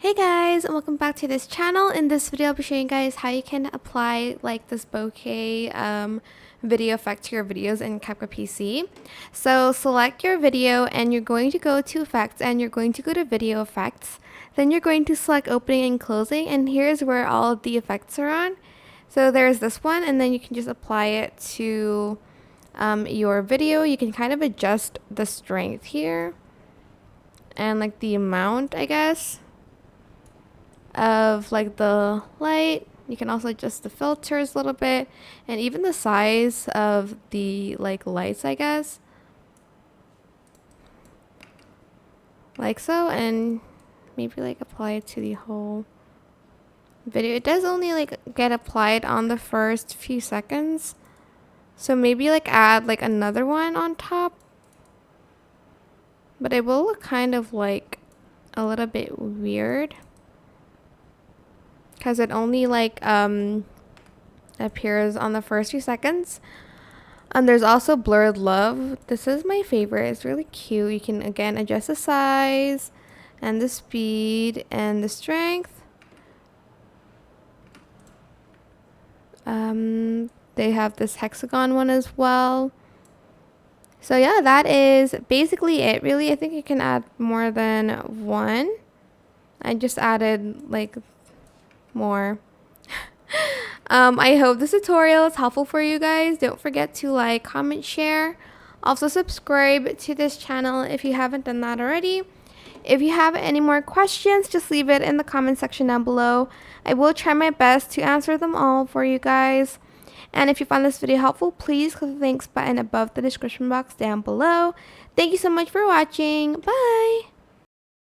Hey guys, and welcome back to this channel. In this video, I'll be showing you guys how you can apply like this bokeh video effect to your videos in CapCut PC. So select your video and you're going to go to effects and you're going to go to video effects. Then you're going to select opening and closing, and here's where all of the effects are on. So there's this one, and then you can just apply it to your video. You can kind of adjust the strength here and like the amount, I guess, of like the light. You can also adjust the filters a little bit and even the size of the like lights, I guess, like so, and maybe like apply it to the whole video. It does only like get applied on the first few seconds, so maybe like add like another one on top, but it will look kind of like a little bit weird because it only like appears on the first few seconds. There's also blurred love. This is my favorite. It's really cute. You can again adjust the size and the speed and the strength. They have this hexagon one as well. So yeah, that is basically it really. I think you can add more than one. I just added like more. I hope this tutorial is helpful for you guys. Don't forget to like, comment, share. Also subscribe to this channel if you haven't done that already. If you have any more questions, just leave it in the comment section down below. I will try my best to answer them all for you guys. And if you found this video helpful, please click the thanks button above the description box down below. Thank you so much for watching. Bye!